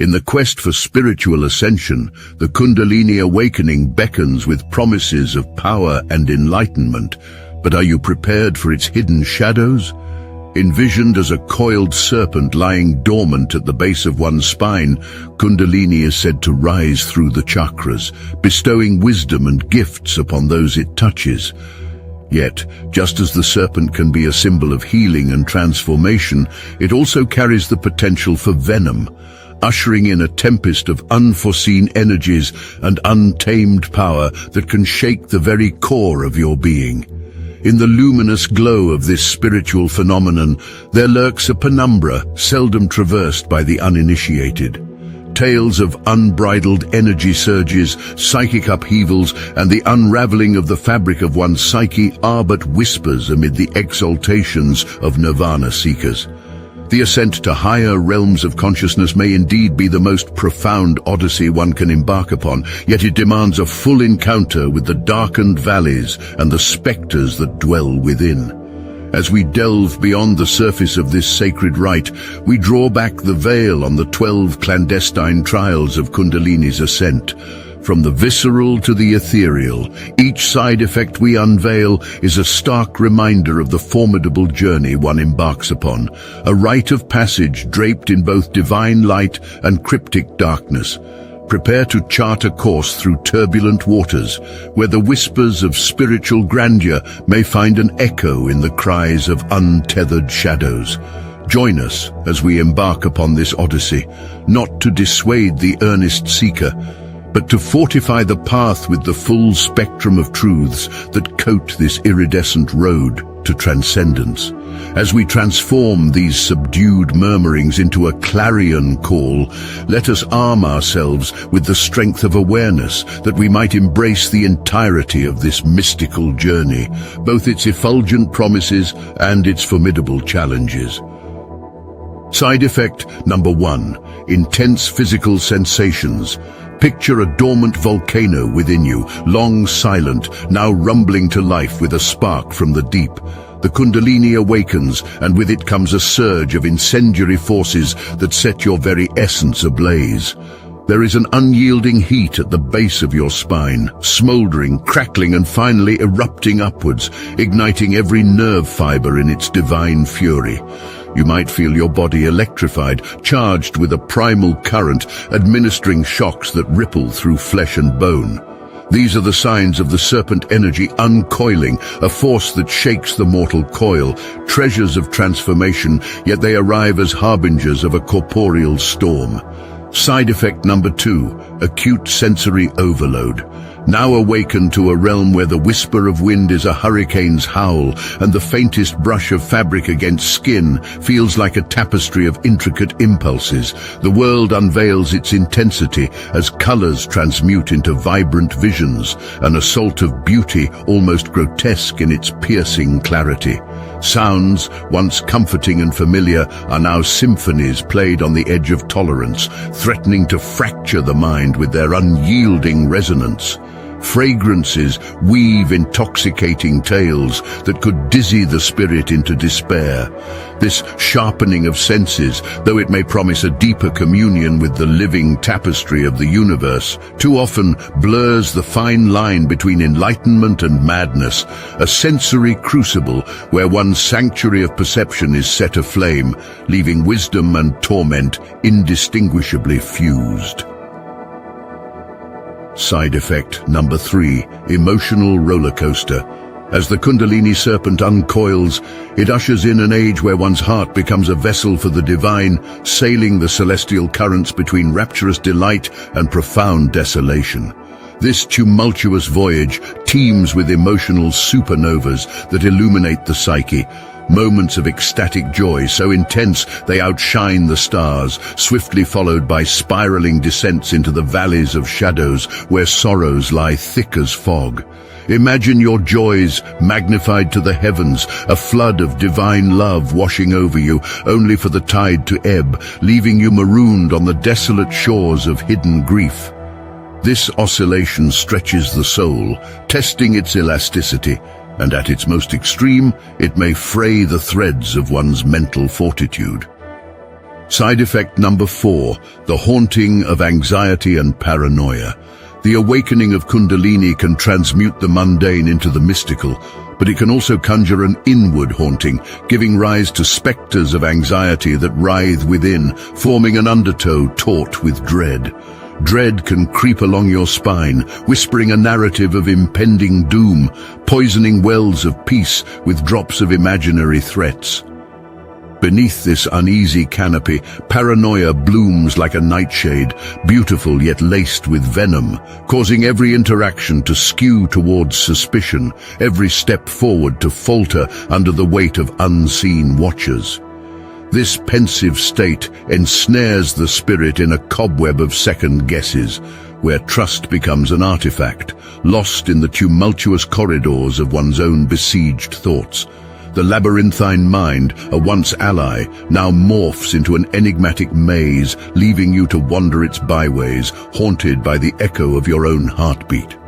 In the quest for spiritual ascension, the Kundalini Awakening beckons with promises of power and enlightenment. But are you prepared for its hidden shadows? Envisioned as a coiled serpent lying dormant at the base of one's spine, Kundalini is said to rise through the chakras, bestowing wisdom and gifts upon those it touches. Yet, just as the serpent can be a symbol of healing and transformation, it also carries the potential for venom, ushering in a tempest of unforeseen energies and untamed power that can shake the very core of your being. In the luminous glow of this spiritual phenomenon, there lurks a penumbra seldom traversed by the uninitiated. Tales of unbridled energy surges, psychic upheavals, and the unraveling of the fabric of one's psyche are but whispers amid the exaltations of nirvana seekers. The ascent to higher realms of consciousness may indeed be the most profound odyssey one can embark upon, yet it demands a full encounter with the darkened valleys and the spectres that dwell within. As we delve beyond the surface of this sacred rite, we draw back the veil on the 12 clandestine trials of Kundalini's ascent. From the visceral to the ethereal, each side effect we unveil is a stark reminder of the formidable journey one embarks upon, a rite of passage draped in both divine light and cryptic darkness. Prepare to chart a course through turbulent waters, where the whispers of spiritual grandeur may find an echo in the cries of untethered shadows. Join us as we embark upon this odyssey, not to dissuade the earnest seeker, but to fortify the path with the full spectrum of truths that coat this iridescent road to transcendence. As we transform these subdued murmurings into a clarion call, let us arm ourselves with the strength of awareness that we might embrace the entirety of this mystical journey, both its effulgent promises and its formidable challenges. Side effect number 1, intense physical sensations. Picture a dormant volcano within you, long silent, now rumbling to life with a spark from the deep. The Kundalini awakens, and with it comes a surge of incendiary forces that set your very essence ablaze. There is an unyielding heat at the base of your spine, smoldering, crackling, and finally erupting upwards, igniting every nerve fiber in its divine fury. You might feel your body electrified, charged with a primal current, administering shocks that ripple through flesh and bone. These are the signs of the serpent energy uncoiling, a force that shakes the mortal coil, treasures of transformation, yet they arrive as harbingers of a corporeal storm. Side effect number 2, acute sensory overload. Now awaken to a realm where the whisper of wind is a hurricane's howl, and the faintest brush of fabric against skin feels like a tapestry of intricate impulses. The world unveils its intensity as colors transmute into vibrant visions, an assault of beauty almost grotesque in its piercing clarity. Sounds, once comforting and familiar, are now symphonies played on the edge of tolerance, threatening to fracture the mind with their unyielding resonance. Fragrances weave intoxicating tales that could dizzy the spirit into despair. This sharpening of senses, though it may promise a deeper communion with the living tapestry of the universe, too often blurs the fine line between enlightenment and madness, a sensory crucible where one's sanctuary of perception is set aflame, leaving wisdom and torment indistinguishably fused. Side effect number 3, emotional rollercoaster. As the Kundalini serpent uncoils, it ushers in an age where one's heart becomes a vessel for the divine, sailing the celestial currents between rapturous delight and profound desolation. This tumultuous voyage teems with emotional supernovas that illuminate the psyche, moments of ecstatic joy so intense they outshine the stars, swiftly followed by spiraling descents into the valleys of shadows where sorrows lie thick as fog. Imagine your joys magnified to the heavens, a flood of divine love washing over you, only for the tide to ebb, leaving you marooned on the desolate shores of hidden grief. This oscillation stretches the soul, testing its elasticity, and at its most extreme, it may fray the threads of one's mental fortitude. Side effect number 4, the haunting of anxiety and paranoia. The awakening of Kundalini can transmute the mundane into the mystical, but it can also conjure an inward haunting, giving rise to specters of anxiety that writhe within, forming an undertow taut with dread. Dread can creep along your spine, whispering a narrative of impending doom, poisoning wells of peace with drops of imaginary threats. Beneath this uneasy canopy, paranoia blooms like a nightshade, beautiful yet laced with venom, causing every interaction to skew towards suspicion, every step forward to falter under the weight of unseen watchers. This pensive state ensnares the spirit in a cobweb of second guesses, where trust becomes an artifact, lost in the tumultuous corridors of one's own besieged thoughts. The labyrinthine mind, a once ally, now morphs into an enigmatic maze, leaving you to wander its byways, haunted by the echo of your own heartbeat.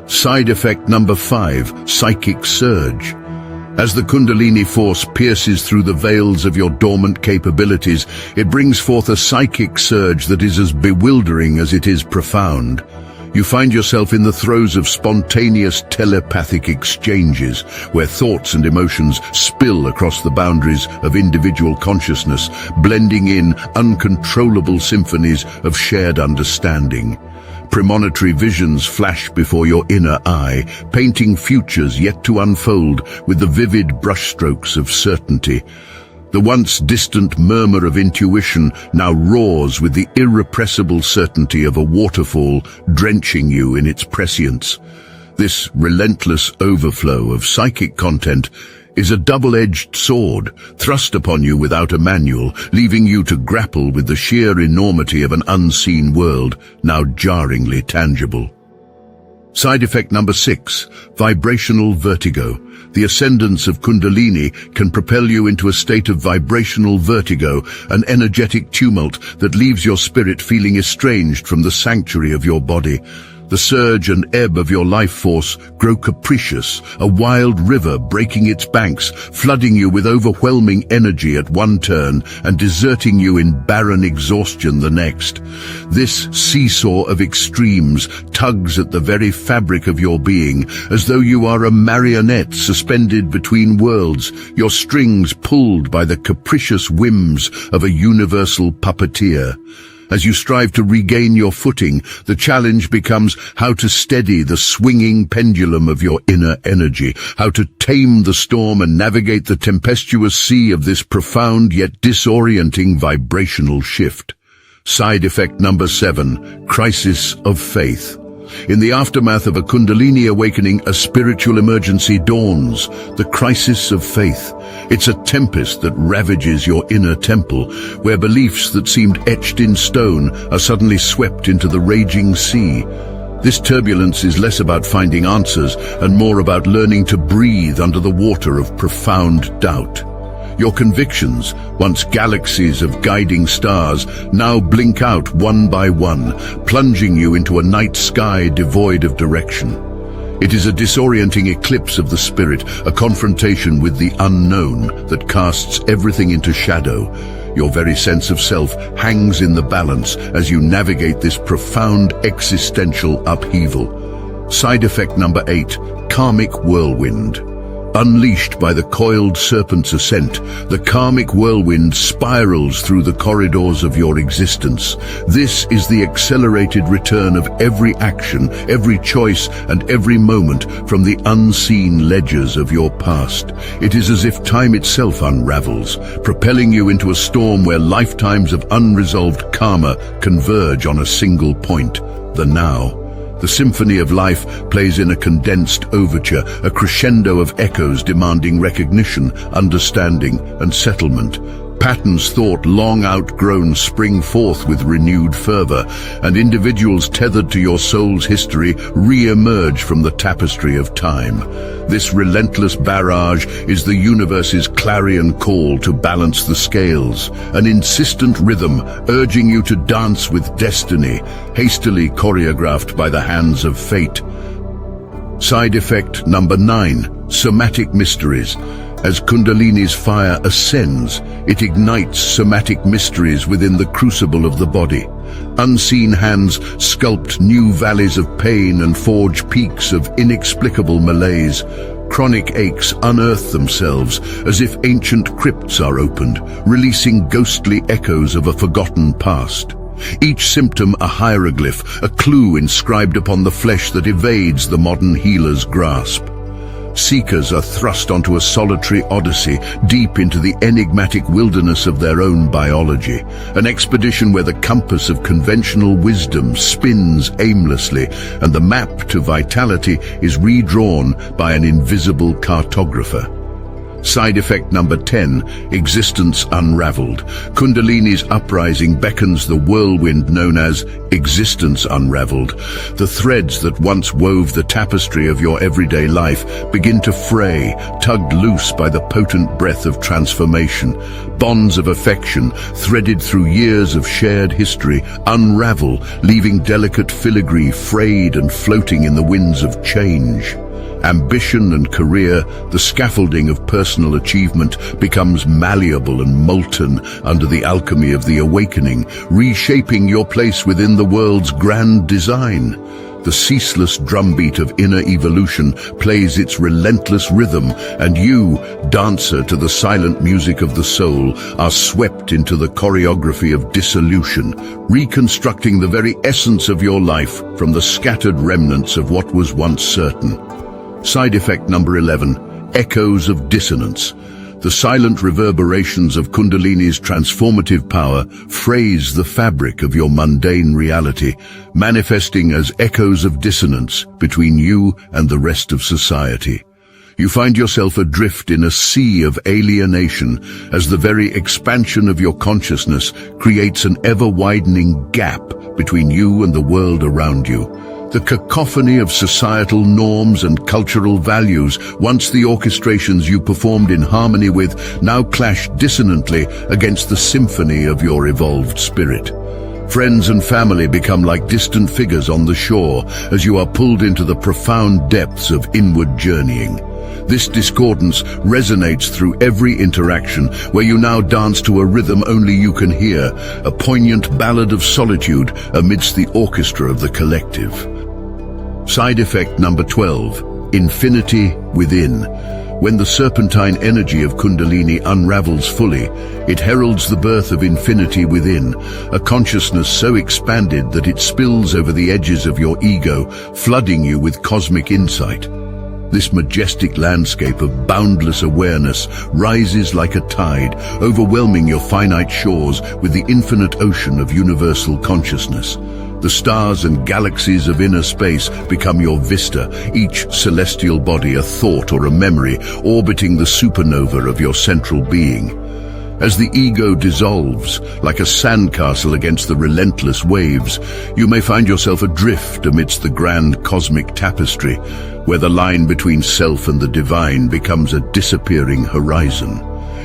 Side effect number 5, psychic surge. As the Kundalini force pierces through the veils of your dormant capabilities, it brings forth a psychic surge that is as bewildering as it is profound. You find yourself in the throes of spontaneous telepathic exchanges, where thoughts and emotions spill across the boundaries of individual consciousness, blending in uncontrollable symphonies of shared understanding. Premonitory visions flash before your inner eye, painting futures yet to unfold with the vivid brushstrokes of certainty. The once distant murmur of intuition now roars with the irrepressible certainty of a waterfall drenching you in its prescience. This relentless overflow of psychic content is a double-edged sword thrust upon you without a manual, leaving you to grapple with the sheer enormity of an unseen world, now jarringly tangible. Side effect number 6, vibrational vertigo. The ascendance of Kundalini can propel you into a state of vibrational vertigo, an energetic tumult that leaves your spirit feeling estranged from the sanctuary of your body. The surge and ebb of your life force grow capricious, a wild river breaking its banks, flooding you with overwhelming energy at one turn and deserting you in barren exhaustion the next. This seesaw of extremes tugs at the very fabric of your being, as though you are a marionette suspended between worlds, your strings pulled by the capricious whims of a universal puppeteer. As you strive to regain your footing, the challenge becomes how to steady the swinging pendulum of your inner energy, how to tame the storm and navigate the tempestuous sea of this profound yet disorienting vibrational shift. Side effect number 7, crisis of faith. In the aftermath of a Kundalini awakening, a spiritual emergency dawns, the crisis of faith. It's a tempest that ravages your inner temple, where beliefs that seemed etched in stone are suddenly swept into the raging sea. This turbulence is less about finding answers and more about learning to breathe under the water of profound doubt. Your convictions, once galaxies of guiding stars, now blink out one by one, plunging you into a night sky devoid of direction. It is a disorienting eclipse of the spirit, a confrontation with the unknown that casts everything into shadow. Your very sense of self hangs in the balance as you navigate this profound existential upheaval. Side effect number 8, Karmic whirlwind. Unleashed by the coiled serpent's ascent, the karmic whirlwind spirals through the corridors of your existence. This is the accelerated return of every action, every choice, and every moment from the unseen ledgers of your past. It is as if time itself unravels, propelling you into a storm where lifetimes of unresolved karma converge on a single point, the now. The symphony of life plays in a condensed overture, a crescendo of echoes demanding recognition, understanding, and settlement. Patterns thought long outgrown spring forth with renewed fervor, and individuals tethered to your soul's history re-emerge from the tapestry of time. This relentless barrage is the universe's clarion call to balance the scales, an insistent rhythm urging you to dance with destiny, hastily choreographed by the hands of fate. Side effect number 9, somatic mysteries. As Kundalini's fire ascends, It ignites somatic mysteries within the crucible of the body. Unseen hands sculpt new valleys of pain and forge peaks of inexplicable malaise. Chronic aches unearth themselves as if ancient crypts are opened, releasing ghostly echoes of a forgotten past. Each symptom a hieroglyph, a clue inscribed upon the flesh that evades the modern healer's grasp. Seekers are thrust onto a solitary odyssey deep into the enigmatic wilderness of their own biology, an expedition where the compass of conventional wisdom spins aimlessly and the map to vitality is redrawn by an invisible cartographer. Side effect number 10, existence unraveled. Kundalini's uprising beckons the whirlwind known as existence unraveled. The threads that once wove the tapestry of your everyday life begin to fray, tugged loose by the potent breath of transformation. Bonds of affection, threaded through years of shared history, unravel, leaving delicate filigree frayed and floating in the winds of change. Ambition and career, the scaffolding of personal achievement, becomes malleable and molten under the alchemy of the awakening, reshaping your place within the world's grand design. The ceaseless drumbeat of inner evolution plays its relentless rhythm, and you, dancer to the silent music of the soul, are swept into the choreography of dissolution, reconstructing the very essence of your life from the scattered remnants of what was once certain. Side effect number 11, echoes of dissonance. The silent reverberations of Kundalini's transformative power phrase the fabric of your mundane reality, manifesting as echoes of dissonance between you and the rest of society. You find yourself adrift in a sea of alienation as the very expansion of your consciousness creates an ever-widening gap between you and the world around you. The cacophony of societal norms and cultural values, once the orchestrations you performed in harmony with, now clash dissonantly against the symphony of your evolved spirit. Friends and family become like distant figures on the shore as you are pulled into the profound depths of inward journeying. This discordance resonates through every interaction, where you now dance to a rhythm only you can hear, a poignant ballad of solitude amidst the orchestra of the collective. Side effect number 12, infinity within. When the serpentine energy of Kundalini unravels fully, it heralds the birth of infinity within, a consciousness so expanded that it spills over the edges of your ego, flooding you with cosmic insight. This majestic landscape of boundless awareness rises like a tide, overwhelming your finite shores with the infinite ocean of universal consciousness. The stars and galaxies of inner space become your vista, each celestial body a thought or a memory, orbiting the supernova of your central being. As the ego dissolves, like a sandcastle against the relentless waves, you may find yourself adrift amidst the grand cosmic tapestry, where the line between self and the divine becomes a disappearing horizon.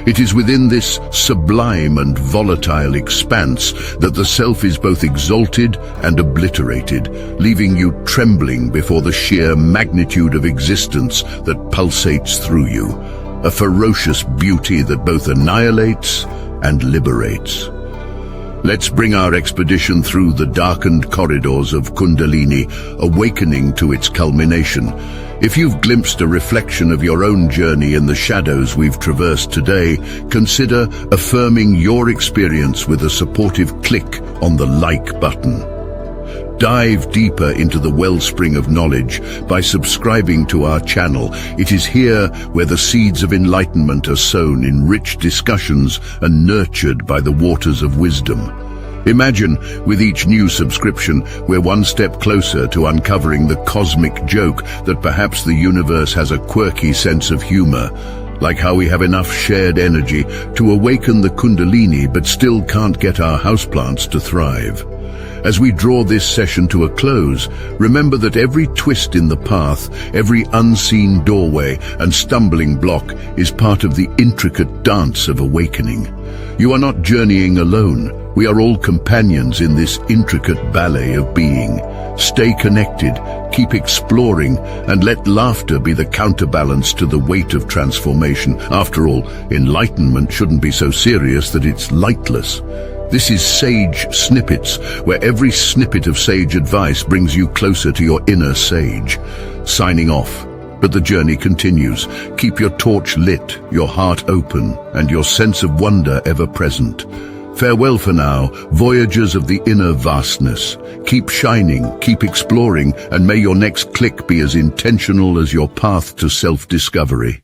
It is within this sublime and volatile expanse that the self is both exalted and obliterated, leaving you trembling before the sheer magnitude of existence that pulsates through you, a ferocious beauty that both annihilates and liberates. Let's bring our expedition through the darkened corridors of Kundalini, awakening to its culmination. If you've glimpsed a reflection of your own journey in the shadows we've traversed today, consider affirming your experience with a supportive click on the like button. Dive deeper into the wellspring of knowledge by subscribing to our channel. It is here where the seeds of enlightenment are sown in rich discussions and nurtured by the waters of wisdom. Imagine, with each new subscription, we're one step closer to uncovering the cosmic joke that perhaps the universe has a quirky sense of humor, like how we have enough shared energy to awaken the Kundalini but still can't get our houseplants to thrive. As we draw this session to a close, remember that every twist in the path, every unseen doorway and stumbling block is part of the intricate dance of awakening. You are not journeying alone. We are all companions in this intricate ballet of being. Stay connected, keep exploring, and let laughter be the counterbalance to the weight of transformation. After all, enlightenment shouldn't be so serious that it's lightless. This is Sage Snippets, where every snippet of sage advice brings you closer to your inner sage. Signing off, but the journey continues. Keep your torch lit, your heart open, and your sense of wonder ever present. Farewell for now, voyagers of the inner vastness. Keep shining, keep exploring, and may your next click be as intentional as your path to self-discovery.